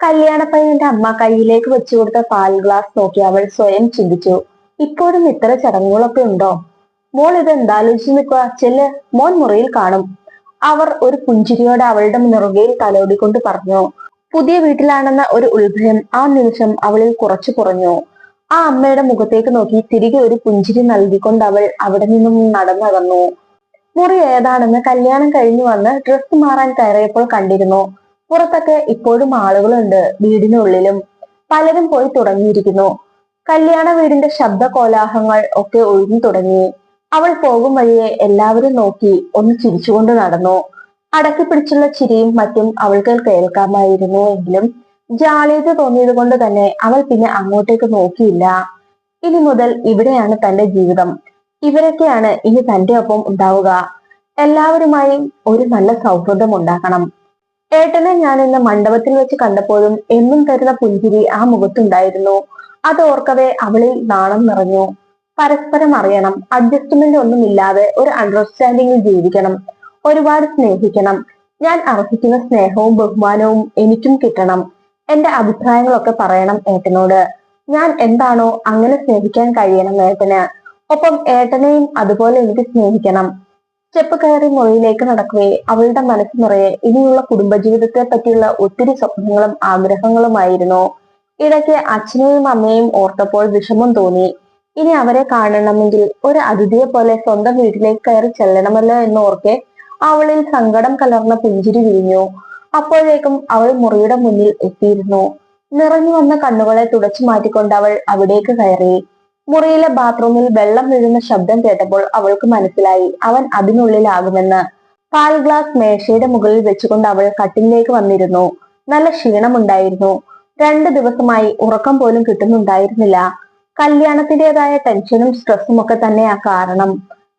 കല്യാണപ്പയ്യന്റെ അമ്മ കയ്യിലേക്ക് വെച്ചു കൊടുത്ത പാൽ ഗ്ലാസ് നോക്കി അവൾ സ്വയം ചിന്തിച്ചു. ഇപ്പോഴും ഇത്ര ചടങ്ങുകളൊക്കെ ഉണ്ടോ? മോൾ ഇത് എന്താലോചിച്ച് നിൽക്കുക, ചെല്ല്, മോൻ മുറിയിൽ കാണും. അവർ ഒരു പുഞ്ചിരിയോടെ അവളുടെ നെറുകയിൽ തലോടിക്കൊണ്ട് പറഞ്ഞു. പുതിയ വീട്ടിലാണെന്ന ഒരു ഉത്ഭയം ആ നിമിഷം അവളിൽ കുറച്ചു കുറഞ്ഞു. ആ അമ്മയുടെ മുഖത്തേക്ക് നോക്കി തിരികെ ഒരു പുഞ്ചിരി നൽകിക്കൊണ്ട് അവൾ അവിടെ നിന്നും നടന്നകന്നു. മുറി ഏതാണെന്ന് കല്യാണം കഴിഞ്ഞു വന്ന് ഡ്രസ്സ് മാറാൻ കയറിയപ്പോൾ കണ്ടിരുന്നു. പുറത്തൊക്കെ ഇപ്പോഴും ആളുകളുണ്ട്. വീടിനുള്ളിലും പലരും പോയി തുടങ്ങിയിരിക്കുന്നു. കല്യാണ വീടിന്റെ ശബ്ദ കോലാഹലങ്ങൾ ഒക്കെ ഒഴിഞ്ഞു തുടങ്ങി. അവൾ പോകും വഴിയെ എല്ലാവരും നോക്കി ഒന്ന് ചിരിച്ചുകൊണ്ട് നടന്നു. അടക്കി പിടിച്ചുള്ള ചിരിയും മറ്റും അവൾക്ക് കേൾക്കാമായിരുന്നു. എങ്കിലും ജാള്യത തോന്നിയത് കൊണ്ട് തന്നെ അവൾ പിന്നെ അങ്ങോട്ടേക്ക് നോക്കിയില്ല. ഇനി മുതൽ ഇവിടെയാണ് തന്റെ ജീവിതം. ഇവരൊക്കെയാണ് ഇനി തന്റെ ഒപ്പം ഉണ്ടാവുക. എല്ലാവരുമായും ഒരു നല്ല സൗഹൃദം ഉണ്ടാക്കണം. ഏട്ടനെ ഞാൻ ഇന്ന് മണ്ഡപത്തിൽ വെച്ച് കണ്ടപ്പോഴും എന്നും തരുന്ന പുഞ്ചിരി ആ മുഖത്തുണ്ടായിരുന്നു. അത് ഓർക്കവേ അവളിൽ നാണം നിറഞ്ഞു. പരസ്പരം അറിയണം, അഡ്ജസ്റ്റ്മെന്റ് ഒന്നുമില്ലാതെ ഒരു അണ്ടർസ്റ്റാൻഡിങ്ങിൽ ജീവിക്കണം, ഒരുപാട് സ്നേഹിക്കണം. ഞാൻ അർഹിക്കുന്ന സ്നേഹവും ബഹുമാനവും എനിക്കും കിട്ടണം. എന്റെ അഭിപ്രായങ്ങളൊക്കെ പറയണം ഏട്ടനോട്. ഞാൻ എന്താണോ അങ്ങനെ സ്നേഹിക്കാൻ കഴിയണം ഏട്ടന്. ഒപ്പം ഏട്ടനെയും അതുപോലെ എനിക്ക് സ്നേഹിക്കണം. സ്റ്റെപ്പ് കയറി മുറിയിലേക്ക് നടക്കവേ അവളുടെ മനസ്സ് നിറയെ ഇനിയുള്ള കുടുംബജീവിതത്തെ പറ്റിയുള്ള ഒത്തിരി സ്വപ്നങ്ങളും ആഗ്രഹങ്ങളുമായിരുന്നു. ഇടയ്ക്ക് അച്ഛനെയും അമ്മയെയും ഓർത്തപ്പോൾ വിഷമം തോന്നി. ഇനി അവരെ കാണണമെങ്കിൽ ഒരു അതിഥിയെ പോലെ സ്വന്തം വീട്ടിലേക്ക് കയറി ചെല്ലണമല്ലോ എന്നോർക്കെ അവളിൽ സങ്കടം കലർന്ന പുഞ്ചിരി വിരിഞ്ഞു. അപ്പോഴേക്കും അവൾ മുറിയുടെ മുന്നിൽ എത്തിയിരുന്നു. നിറഞ്ഞു വന്ന കണ്ണുകളെ തുടച്ചു മാറ്റിക്കൊണ്ട് അവൾ അവിടേക്ക് കയറി. മുറിയിലെ ബാത്റൂമിൽ വെള്ളം വീഴുന്ന ശബ്ദം കേട്ടപ്പോൾ അവൾക്ക് മനസ്സിലായി അവൻ അതിനുള്ളിലാകുമെന്ന്. പാൽ ഗ്ലാസ് മേശയുടെ മുകളിൽ വെച്ചുകൊണ്ട് അവൾ കട്ടിലേക്ക് വന്നിരുന്നു. നല്ല ക്ഷീണമുണ്ടായിരുന്നു. 2 ദിവസമായി ഉറക്കം പോലും കിട്ടുന്നുണ്ടായിരുന്നില്ല. കല്യാണത്തിൻ്റെതായ ടെൻഷനും സ്ട്രെസ്സും ഒക്കെ തന്നെയാ കാരണം.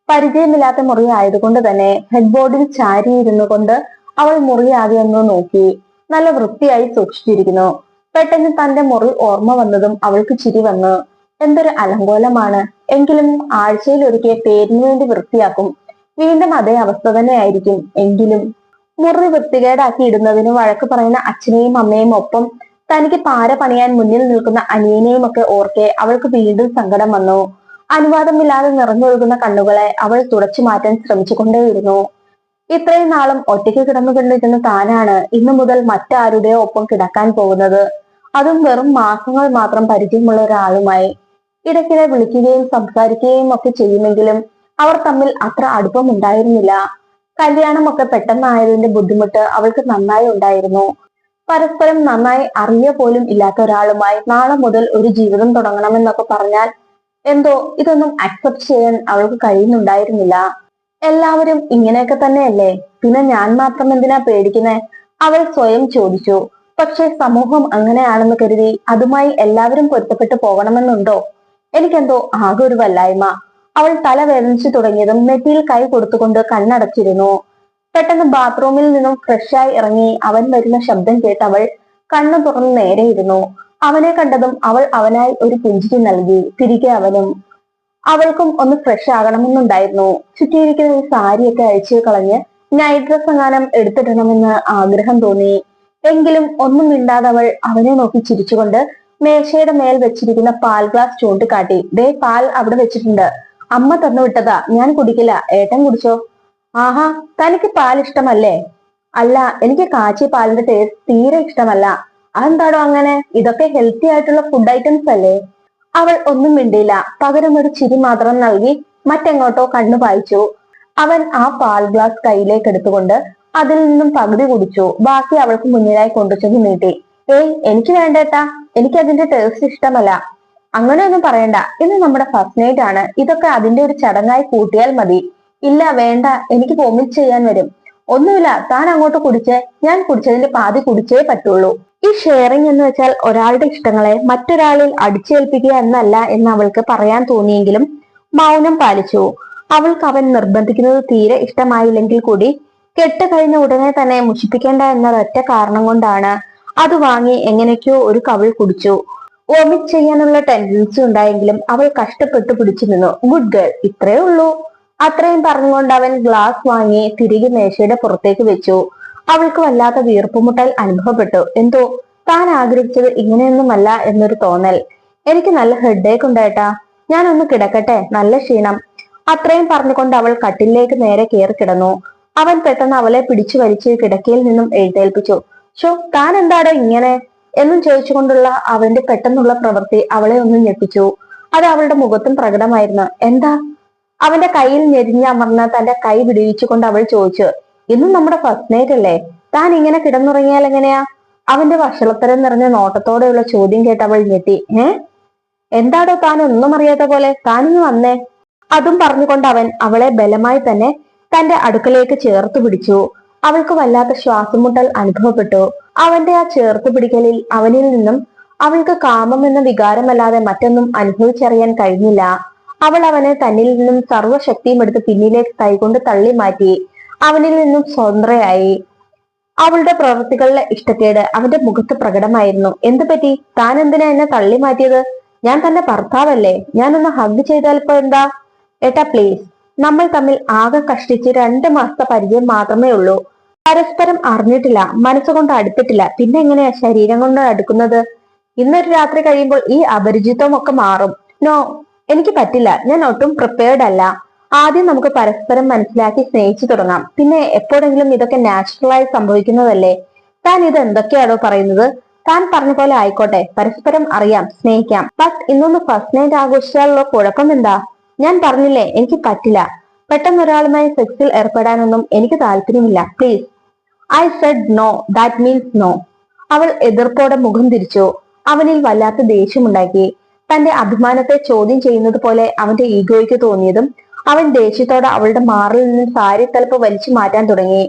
പരിചയമില്ലാത്ത മുറി ആയതുകൊണ്ട് തന്നെ ഹെഡ് ബോർഡിൽ ചാരിയിരുന്നു കൊണ്ട് അവൾ മുറി ആകെ ഒന്ന് നോക്കി. നല്ല വൃത്തിയായി സൂക്ഷിച്ചിരിക്കുന്നു. പെട്ടെന്ന് തന്റെ മുറി ഓർമ്മ വന്നതും അവൾക്ക് ചിരി വന്നു. എന്തൊരു അലങ്കോലമാണ്. എങ്കിലും ആഴ്ചയിൽ ഒരിക്കൽ പേരിന് വേണ്ടി വൃത്തിയാക്കും. വീണ്ടും അതേ അവസ്ഥ തന്നെ ആയിരിക്കും. എങ്കിലും മുറി വൃത്തികേടാക്കി ഇടുന്നതിന് വഴക്ക് പറയുന്ന അച്ഛനെയും അമ്മയും ഒപ്പം തനിക്ക് പാര പണിയാൻ മുന്നിൽ നിൽക്കുന്ന അനിയനെയും ഒക്കെ ഓർക്കെ അവൾക്ക് വീണ്ടും സങ്കടം വന്നു. അനുവാദമില്ലാതെ നിറഞ്ഞൊഴുകുന്ന കണ്ണുകളെ അവൾ തുടച്ചു മാറ്റാൻ ശ്രമിച്ചുകൊണ്ടേയിരുന്നു. ഇത്രയും നാളും ഒറ്റയ്ക്ക് കിടന്നുകൊണ്ടിരുന്ന താനാണ് ഇന്നു മുതൽ മറ്റാരുടെയോ ഒപ്പം കിടക്കാൻ പോകുന്നത്. അതും വെറും മാസങ്ങൾ മാത്രം പരിചയമുള്ള ഒരാളുമായി. ഇടയ്ക്കിടെ വിളിക്കുകയും സംസാരിക്കുകയും ഒക്കെ ചെയ്യുമെങ്കിലും അവർ തമ്മിൽ അത്ര അടുപ്പം ഉണ്ടായിരുന്നില്ല. കല്യാണമൊക്കെ പെട്ടെന്നായതിന്റെ ബുദ്ധിമുട്ട് അവൾക്ക് നന്നായി ഉണ്ടായിരുന്നു. പരസ്പരം നന്നായി അറിയ പോലും ഇല്ലാത്ത ഒരാളുമായി നാളെ മുതൽ ഒരു ജീവിതം തുടങ്ങണമെന്നൊക്കെ പറഞ്ഞാൽ എന്തോ ഇതൊന്നും അക്സെപ്റ്റ് ചെയ്യാൻ അവൾക്ക് കഴിയുന്നുണ്ടായിരുന്നില്ല. എല്ലാവരും ഇങ്ങനെയൊക്കെ തന്നെയല്ലേ, പിന്നെ ഞാൻ മാത്രം എന്തിനാ പേടിക്കുന്നേ? അവൾ സ്വയം ചോദിച്ചു. പക്ഷെ സമൂഹം അങ്ങനെയാണെന്ന് കരുതി അതുമായി എല്ലാവരും പൊരുത്തപ്പെട്ടു പോകണമെന്നുണ്ടോ? എനിക്കെന്തോ ആകെ ഒരു വല്ലായ്മ. അവൾ തല വേദനിച്ചു തുടങ്ങിയതും നെറ്റിയിൽ കൈ കൊടുത്തുകൊണ്ട് കണ്ണടച്ചിരുന്നു. പെട്ടെന്ന് ബാത്റൂമിൽ നിന്നും ഫ്രഷായി ഇറങ്ങി അവൻ വരുന്ന ശബ്ദം കേട്ട് അവൾ കണ്ണു തുറന്ന് നേരെ ഇരുന്നു. അവനെ കണ്ടതും അവൾ അവനായി ഒരു പുഞ്ചിരി നൽകി. തിരികെ അവനും. അവൾക്കും ഒന്ന് ഫ്രഷ് ആകണമെന്നുണ്ടായിരുന്നു. ചുറ്റിയിരിക്കുന്ന ഈ സാരിയൊക്കെ അഴിച്ചു കളഞ്ഞ് നൈറ്റ് ഡ്രസ് എങ്ങാനും എടുത്തിടണമെന്ന് ആഗ്രഹം തോന്നി. എങ്കിലും ഒന്നും മിണ്ടാതെ അവൾ അവനെ നോക്കി ചിരിച്ചുകൊണ്ട് മേശയുടെ മേൽ വെച്ചിരിക്കുന്ന പാൽ ഗ്ലാസ് ചൂണ്ടിക്കാട്ടി. ദേ, പാൽ അവിടെ വെച്ചിട്ടുണ്ട്. അമ്മ തന്നു വിട്ടതാ, ഞാൻ കുടിക്കില്ല, ഏട്ടൻ കുടിച്ചോ. ആഹാ, തനിക്ക് പാൽ ഇഷ്ടമല്ലേ? അല്ല, എനിക്ക് കാച്ചിയ പാലിന്റെ ടേസ്റ്റ് തീരെ ഇഷ്ടമല്ല. അതെന്താടോ അങ്ങനെ? ഇതൊക്കെ ഹെൽത്തി ആയിട്ടുള്ള ഫുഡ് ഐറ്റംസ് അല്ലേ? അവൾ ഒന്നും മിണ്ടിയില്ല. പകരം ഒരു ചിരി മാത്രം നൽകി മറ്റെങ്ങോട്ടോ കണ്ണു പായിച്ചു. അവൻ ആ പാൽ ഗ്ലാസ് കയ്യിലേക്ക് എടുത്തുകൊണ്ട് അതിൽ നിന്നും പകുതി കുടിച്ചു. ബാക്കി അവൾക്ക് മുന്നിലായി കൊണ്ടുചെന്ന് നീട്ടി. ഏയ്, എനിക്ക് വേണ്ടേട്ടാ, എനിക്ക് അതിന്റെ ടേസ്റ്റ് ഇഷ്ടമല്ല. അങ്ങനെയൊന്നും പറയണ്ട, ഇന്ന് നമ്മുടെ ഫസ്റ്റ് നൈറ്റ് ആണ്. ഇതൊക്കെ അതിന്റെ ഒരു ചടങ്ങായി കൂട്ടിയാൽ മതി. ഇല്ല, വേണ്ട, എനിക്ക് വൊമിറ്റ് ചെയ്യാൻ വരും. ഒന്നുമില്ല, താൻ അങ്ങോട്ട് കുടിച്ചേ, ഞാൻ കുടിച്ചതിന്റെ പാതി കുടിച്ചേ പറ്റുള്ളൂ. ഈ ഷെയറിംഗ് എന്ന് വെച്ചാൽ ഒരാളുടെ ഇഷ്ടങ്ങളെ മറ്റൊരാളിൽ അടിച്ചേൽപ്പിക്കുക എന്നല്ല എന്ന് അവൾക്ക് പറയാൻ തോന്നിയെങ്കിലും മൗനം പാലിച്ചു. അവൾക്ക് അവൻ നിർബന്ധിക്കുന്നത് തീരെ ഇഷ്ടമായില്ലെങ്കിൽ കൂടി കെട്ട് കഴിഞ്ഞ ഉടനെ തന്നെ മുഷിപ്പിക്കേണ്ട എന്നതൊറ്റ കാരണം കൊണ്ടാണ് അത് വാങ്ങി എങ്ങനെയൊക്കെയോ ഒരു കവിൾ കുടിച്ചു. വൊമിറ്റ് ചെയ്യാനുള്ള ടെൻഡൻസി ഉണ്ടായെങ്കിലും അവൾ കഷ്ടപ്പെട്ടു പിടിച്ചു നിന്നു. ഗുഡ് ഗേൾ, ഇത്രേ ഉള്ളൂ. അത്രയും പറഞ്ഞുകൊണ്ട് അവൻ ഗ്ലാസ് വാങ്ങി തിരികെ മേശയുടെ പുറത്തേക്ക് വെച്ചു. അവൾക്ക് വല്ലാത്ത വീർപ്പുമുട്ടൽ അനുഭവപ്പെട്ടു. എന്തോ താൻ ആഗ്രഹിച്ചത് ഇങ്ങനെയൊന്നുമല്ല എന്നൊരു തോന്നൽ. എനിക്ക് നല്ല ഹെഡേക്ക് ഉണ്ടായിട്ടാ, ഞാനൊന്ന് കിടക്കട്ടെ, നല്ല ക്ഷീണം. അത്രയും പറഞ്ഞുകൊണ്ട് അവൾ കട്ടിലേക്ക് നേരെ കയറി കിടന്നു. അവൻ പെട്ടെന്ന് അവളെ പിടിച്ചു വലിച്ച് കിടക്കയിൽ നിന്നും എഴുന്നേൽപ്പിച്ചു. ഷോ, താൻ എന്താടോ ഇങ്ങനെ എന്നും ചോദിച്ചുകൊണ്ടുള്ള അവന്റെ പെട്ടെന്നുള്ള പ്രവൃത്തി അവളെ ഒന്ന് ഞെട്ടിച്ചു. അത് അവളുടെ മുഖത്തും പ്രകടമായിരുന്നു. എന്താ? അവന്റെ കയ്യിൽ ഞെരിഞ്ഞമർന്ന് തന്റെ കൈ വിടുവിച്ചുകൊണ്ട് അവൾ ചോദിച്ചു. ഇന്നും നമ്മുടെ ഫസ്റ്റ് നൈറ്റ് അല്ലേ, താൻ ഇങ്ങനെ കിടന്നുറങ്ങിയാൽ എങ്ങനെയാ? അവന്റെ വഷളത്തരം നിറഞ്ഞ നോട്ടത്തോടെയുള്ള ചോദ്യം കേട്ട് അവൾ ഞെട്ടി. എന്താടോ താൻ ഒന്നും അറിയാത്ത പോലെ, താനിന്ന് വന്നേ. അതും പറഞ്ഞുകൊണ്ട് അവൻ അവളെ ബലമായി തന്നെ തന്റെ അടുക്കലേക്ക് ചേർത്ത് പിടിച്ചു. അവൾക്ക് വല്ലാത്ത ശ്വാസമുട്ടൽ അനുഭവപ്പെട്ടു. അവന്റെ ആ ചേർത്ത് പിടിക്കലിൽ അവനിൽ നിന്നും അവൾക്ക് കാമം എന്ന വികാരമല്ലാതെ മറ്റൊന്നും അനുഭവിച്ചറിയാൻ കഴിഞ്ഞില്ല. അവൾ അവനെ തന്നിൽ നിന്നും സർവ്വശക്തിയും എടുത്ത് പിന്നിലേക്ക് കൈകൊണ്ട് തള്ളി മാറ്റി. അവനിൽ നിന്നും സ്വതന്ത്രയായി. അവളുടെ പ്രവൃത്തികളിലെ ഇഷ്ടക്കേട് അവന്റെ മുഖത്ത് പ്രകടമായിരുന്നു. എന്തു പറ്റി? താൻ എന്തിനാ എന്നെ തള്ളി മാറ്റിയത്? ഞാൻ തന്റെ ഭർത്താവല്ലേ, ഞാനൊന്ന് ഹഗ് ചെയ്താൽ ഇപ്പൊ എന്താ? ഏട്ടാ പ്ലീസ്, നമ്മൾ തമ്മിൽ ആകെ കഷ്ടിച്ച് 2 മാസത്തെ പരിചയം മാത്രമേ ഉള്ളൂ. പരസ്പരം അറിഞ്ഞിട്ടില്ല, മനസ്സുകൊണ്ട് അടുത്തിട്ടില്ല. പിന്നെ എങ്ങനെയാ ശരീരം കൊണ്ട് അടുക്കുന്നത്? ഇന്നൊരു രാത്രി കഴിയുമ്പോൾ ഈ അപരിചിതം ഒക്കെ മാറും. നോ, എനിക്ക് പറ്റില്ല. ഞാൻ ഒട്ടും പ്രിപ്പയർഡ് അല്ല. ആദ്യം നമുക്ക് പരസ്പരം മനസ്സിലാക്കി സ്നേഹിച്ചു തുടങ്ങാം. പിന്നെ എപ്പോഴെങ്കിലും ഇതൊക്കെ നാച്ചുറലായി സംഭവിക്കുന്നതല്ലേ. താൻ ഇത് എന്തൊക്കെയാണോ പറയുന്നത്? താൻ പറഞ്ഞ പോലെ ആയിക്കോട്ടെ, പരസ്പരം അറിയാം, സ്നേഹിക്കാം. ബട്ട് ഇന്നൊന്ന് ഫസ്റ്റ് നൈറ്റ് ആഘോഷിച്ചാലുള്ള കുഴപ്പം എന്താ? ഞാൻ പറഞ്ഞില്ലേ, എനിക്ക് പറ്റില്ല. പെട്ടെന്ന് ഒരാളുമായി സെക്സിൽ ഏർപ്പെടാനൊന്നും എനിക്ക് താല്പര്യമില്ല. Please. I said no, that means no. അവൾ എതിർപ്പോടെ മുഖം തിരിച്ചു. അവനിൽ വല്ലാത്ത ദേഷ്യമുണ്ടാക്കി. തന്റെ അഭിമാനത്തെ ചോദ്യം ചെയ്യുന്നത് പോലെ അവന്റെ ഈഗോയ്ക്ക് തോന്നിയതും അവൻ ദേഷ്യത്തോടെ അവളുടെ മാറിൽ നിന്ന് സാരി തലപ്പ് വലിച്ചു മാറ്റാൻ തുടങ്ങി.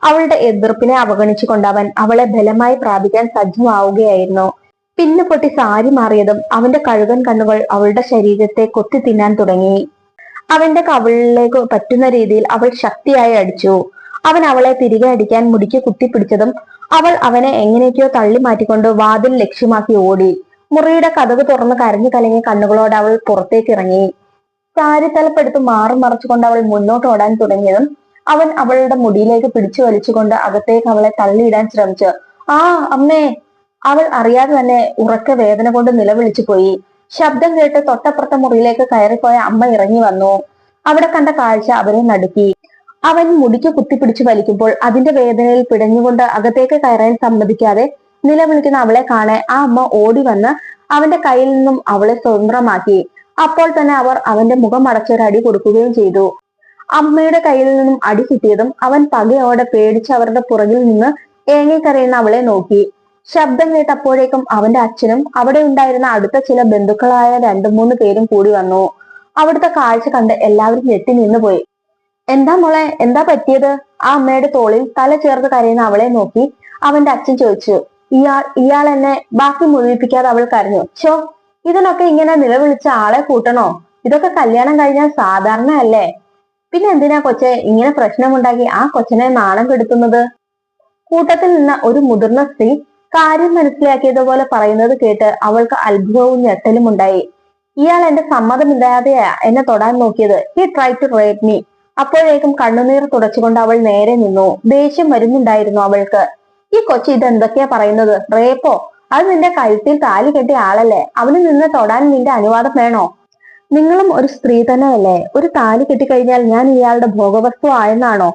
അവളുടെ എതിർപ്പിനെ അവഗണിച്ചുകൊണ്ട് അവൻ അവളെ ബലമായി പ്രാപിക്കാൻ സജ്ജമാവുകയായിരുന്നു. പിന്നു പൊട്ടി സാരി മാറിയതും അവന്റെ കഴുകൻ കണ്ണുകൾ അവളുടെ ശരീരത്തെ കൊത്തി തിന്നാൻ തുടങ്ങി. അവന്റെ കവിളിലേക്ക് പറ്റുന്ന രീതിയിൽ അവൾ ശക്തിയായി അടിച്ചു. അവൻ അവളെ തിരികെ അടിക്കാൻ മുടിക്ക് കുത്തിപ്പിടിച്ചതും അവൾ അവനെ എങ്ങനെയൊക്കെയോ തള്ളി മാറ്റിക്കൊണ്ട് വാതിൽ ലക്ഷ്യമാക്കി ഓടി. മുറിയുടെ കതക് തുറന്ന് കരഞ്ഞു കലങ്ങിയ കണ്ണുകളോടെ അവൾ പുറത്തേക്ക് ഇറങ്ങി. സാരി തലപ്പെടുത്ത് മാറി മറച്ചുകൊണ്ട് അവൾ മുന്നോട്ട് ഓടാൻ തുടങ്ങിയതും അവൻ അവളുടെ മുടിയിലേക്ക് പിടിച്ചു വലിച്ചുകൊണ്ട് അകത്തേക്ക് അവളെ തള്ളിയിടാൻ ശ്രമിച്ചു. ആ അമ്മേ! അവൾ അറിയാതെ തന്നെ ഉറക്കെ വേദന കൊണ്ട് നിലവിളിച്ചു പോയി. ശബ്ദം കേട്ട് തൊട്ടപ്പുറത്തെ മുറിയിലേക്ക് കയറിപ്പോയ അമ്മ ഇറങ്ങി വന്നു. അവിടെ കണ്ട കാഴ്ച അവരെ നടുക്കി. അവൻ മുടിക്ക് കുത്തിപ്പിടിച്ചു വലിക്കുമ്പോൾ അതിന്റെ വേദനയിൽ പിടഞ്ഞുകൊണ്ട് അകത്തേക്ക് കയറാൻ സമ്മതിക്കാതെ നിലവിളിക്കുന്ന അവളെ കാണെ ആ അമ്മ ഓടി വന്ന് അവന്റെ കയ്യിൽ നിന്നും അവളെ സ്വതന്ത്രമാക്കി. അപ്പോൾ തന്നെ അവർ അവന്റെ മുഖം അടച്ചൊരടി കൊടുക്കുകയും ചെയ്തു. അമ്മയുടെ കയ്യിൽ നിന്നും അടി കിട്ടിയതും അവൻ പകയോടെ പേടിച്ച് അവരുടെ പുറകിൽ നിന്ന് ഏങ്ങിക്കരയുന്ന അവളെ നോക്കി. ശബ്ദം കേട്ടപ്പോഴേക്കും അവന്റെ അച്ഛനും അവിടെ ഉണ്ടായിരുന്ന അടുത്ത ചില ബന്ധുക്കളായ 2-3 പേരും കൂടി വന്നു. അവിടുത്തെ കാഴ്ച കണ്ട് എല്ലാവരും ഞെട്ടി നിന്നുപോയി. എന്താ മോളെ, എന്താ പറ്റിയത്? ആ അമ്മയുടെ തോളിൽ തല ചേർത്ത് കരയുന്ന അവളെ നോക്കി അവന്റെ അച്ഛൻ ചോദിച്ചു. ഇയാൾ എന്നെ ബാക്കി മുഴുവിപ്പിക്കാതെ അവൾ കരഞ്ഞു. ഛോ, ഇതിനൊക്കെ ഇങ്ങനെ നിലവിളിച്ച ആളെ കൂട്ടണോ? ഇതൊക്കെ കല്യാണം കഴിഞ്ഞാൽ സാധാരണ അല്ലേ? പിന്നെ എന്തിനാ കൊച്ചെ ഇങ്ങനെ പ്രശ്നമുണ്ടാക്കി ആ കൊച്ചനെ നാണം കെടുത്തുന്നത്? കൂട്ടത്തിൽ നിന്ന് ഒരു മുതിർന്ന സ്ത്രീ കാര്യം മനസ്സിലാക്കിയതുപോലെ പറയുന്നത് കേട്ട് അവൾക്ക് അത്ഭുതവും ഞെട്ടലും ഉണ്ടായി. ഇയാൾ എന്റെ സമ്മതമില്ലാതെയാ എന്നെ തൊടാൻ നോക്കിയത്. He try to rape me. അപ്പോഴേക്കും കണ്ണുനീർ തുടച്ചുകൊണ്ട് അവൾ നേരെ നിന്നു. ദേഷ്യം വരുന്നുണ്ടായിരുന്നു അവൾക്ക്. ഈ കൊച്ചി ഇതെന്തൊക്കെയാ പറയുന്നത്? റേപ്പോ? അത് നിന്റെ കഴുത്തിൽ താലി കെട്ടിയ ആളല്ലേ, അവന് നിന്ന് തൊടാൻ നിന്റെ അനുവാദം വേണോ? നിങ്ങളും ഒരു സ്ത്രീ തന്നെയല്ലേ? ഒരു താലി കെട്ടിക്കഴിഞ്ഞാൽ ഞാൻ ഇയാളുടെ ഭോഗവസ്തു ആയെന്നാണോ?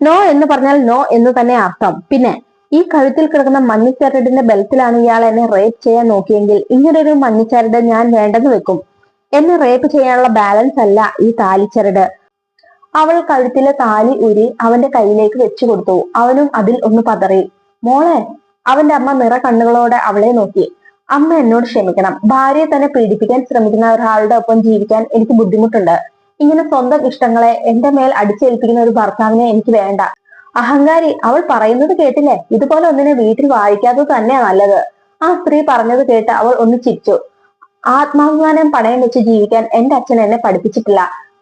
നോ എന്ന് പറഞ്ഞാൽ നോ എന്ന് തന്നെ അർത്ഥം. പിന്നെ ഈ കഴുത്തിൽ കിടക്കുന്ന മഞ്ഞച്ചരടിന്റെ ബലത്തിലാണ് ഇയാൾ എന്നെ റേപ്പ് ചെയ്യാൻ നോക്കിയെങ്കിൽ ഇങ്ങനൊരു മഞ്ഞച്ചരട് ഞാൻ വേണ്ടെന്ന് വെക്കും. എന്നെ റേപ്പ് ചെയ്യാനുള്ള ബാലൻസ് അല്ല ഈ താലിച്ചരട്. അവൾ കഴുത്തിലെ താലി ഊരി അവന്റെ കയ്യിലേക്ക് വെച്ചു കൊടുത്തു. അവനും അതിൽ ഒന്ന് പതറി. മോളെ! അവന്റെ അമ്മ നിറ കണ്ണുകളോടെ അവളെ നോക്കി. അമ്മ എന്നോട് ക്ഷമിക്കണം. ഭാര്യയെ തന്നെ പീഡിപ്പിക്കാൻ ശ്രമിക്കുന്ന ഒരാളുടെ ഒപ്പം ജീവിക്കാൻ എനിക്ക് ബുദ്ധിമുട്ടുണ്ട്. ഇങ്ങനെ സ്വന്തം ഇഷ്ടങ്ങളെ എന്റെ മേൽ അടിച്ചേൽപ്പിക്കുന്ന ഒരു ഭർത്താവിനെ എനിക്ക് വേണ്ട. അഹങ്കാരി! അവൾ പറയുന്നത് കേട്ടില്ലേ? ഇതുപോലെ ഒന്നിനെ വീട്ടിൽ വാഴിക്കാത്തത് തന്നെയാ നല്ലത്. ആ സ്ത്രീ പറഞ്ഞത് കേട്ട് അവൾ ഒന്ന് ചിരിച്ചു. ആത്മാഭിമാനം പണയം വെച്ച് ജീവിക്കാൻ എന്റെ അച്ഛൻ എന്നെ പഠിപ്പിച്ചിട്ടില്ല.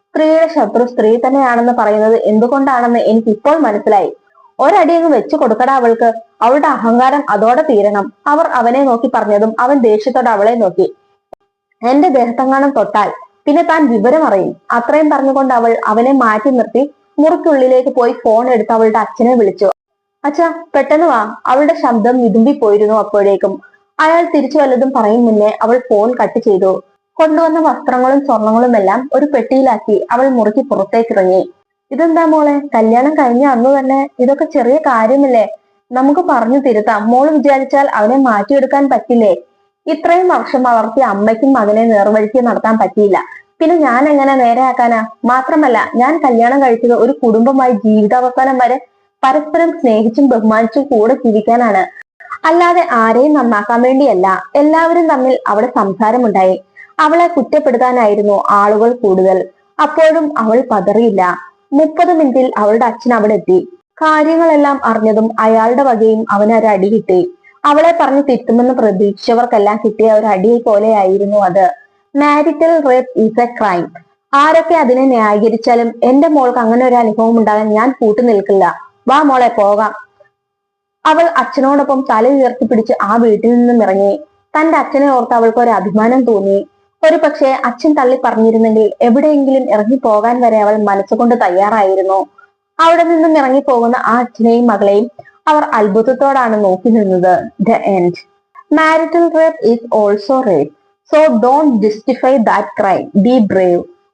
സ്ത്രീയുടെ ശത്രു സ്ത്രീ തന്നെയാണെന്ന് പറയുന്നത് എന്തുകൊണ്ടാണെന്ന് എനിക്ക് ഇപ്പോൾ മനസ്സിലായി. ഒരടിയങ്ങ് വെച്ചു കൊടുക്കടാ അവൾക്ക്. അവളുടെ അഹങ്കാരം അതോടെ തീരണം. അവർ അവനെ നോക്കി പറഞ്ഞതും അവൻ ദേഷ്യത്തോടെ അവളെ നോക്കി. എന്റെ ദേഹത്തെങ്ങാനും തൊട്ടാൽ പിന്നെ താൻ വിവരം അറിയും. അത്രയും പറഞ്ഞുകൊണ്ട് അവൾ അവനെ മാറ്റി നിർത്തി മുറിക്കുള്ളിലേക്ക് പോയി ഫോൺ എടുത്ത് അവളുടെ അച്ഛനെ വിളിച്ചു. അച്ഛാ പെട്ടെന്ന് വാ. അവളുടെ ശബ്ദം വിതുമ്പിപ്പോയിരുന്നു. അപ്പോഴേക്കും അയാൾ തിരിച്ചു വല്ലതും പറയും മുന്നേ അവൾ ഫോൺ കട്ട് ചെയ്തു. കൊണ്ടുവന്ന വസ്ത്രങ്ങളും സ്വർണങ്ങളും എല്ലാം ഒരു പെട്ടിയിലാക്കി അവൾ മുറിക്ക് പുറത്തേക്കിറങ്ങി. ഇതെന്താ മോളെ, കല്യാണം കഴിഞ്ഞ അന്ന് തന്നെ ഇതൊക്കെ ചെറിയ കാര്യമല്ലേ? നമുക്ക് പറഞ്ഞു തിരുത്താം. മോള് വിചാരിച്ചാൽ അവനെ മാറ്റിയെടുക്കാൻ പറ്റില്ലേ? ഇത്രയും വർഷം വളർത്തിയ അമ്മയ്ക്കും മകനെ നേർവഴിക്ക് നടത്താൻ പറ്റിയില്ല. പിന്നെ ഞാൻ എങ്ങനെ നേരെയാക്കാനാ? മാത്രമല്ല ഞാൻ കല്യാണം കഴിച്ചത് ഒരു കുടുംബമായി ജീവിതാവസാനം വരെ പരസ്പരം സ്നേഹിച്ചും ബഹുമാനിച്ചും കൂടെ ജീവിക്കാനാണ്, അല്ലാതെ ആരെയും നന്നാക്കാൻ വേണ്ടിയല്ല. എല്ലാവരും തമ്മിൽ അവിടെ സംസാരമുണ്ടായി. അവളെ കുറ്റപ്പെടുത്താനായിരുന്നു ആളുകൾ കൂടുതൽ. അപ്പോഴും അവൾ പതറിയില്ല. 30 മിനിറ്റിൽ അവളുടെ അച്ഛൻ അവിടെ എത്തി. കാര്യങ്ങളെല്ലാം അറിഞ്ഞതും അയാളുടെ വകയും അവനൊരു അടി കിട്ടി. അവളെ പറഞ്ഞു തിരുത്തുമെന്ന് പ്രതീക്ഷിച്ചവർക്കെല്ലാം കിട്ടിയ ഒരു അടി പോലെയായിരുന്നു അത്. Marital rape is A crime. ആരൊക്കെ അതിനെ ന്യായീകരിച്ചാലും എന്റെ മോൾക്ക് അങ്ങനെ ഒരു അനുഭവം ഉണ്ടാകാൻ ഞാൻ കൂട്ടുനിൽക്കില്ല. വാ മോളെ പോകാം. അവൾ അച്ഛനോടൊപ്പം തല ഉയർത്തിപ്പിടിച്ച് ആ വീട്ടിൽ നിന്നും ഇറങ്ങി. തന്റെ അച്ഛനെ ഓർത്ത് അവൾക്ക് ഒരു അഭിമാനം തോന്നി. ഒരു പക്ഷേ അച്ഛൻ തള്ളി പറഞ്ഞിരുന്നെങ്കിൽ എവിടെയെങ്കിലും ഇറങ്ങി പോകാൻ വരെ അവൾ മനസ്സുകൊണ്ട് തയ്യാറായിരുന്നു. അവിടെ നിന്നും ഇറങ്ങി പോകുന്ന ആ അച്ഛനെയും മകളെയും അവർ അത്ഭുതത്തോടാണ് നോക്കി നിന്നത്. The end. Marital rape is also rape, so don't justify that crime. Be brave.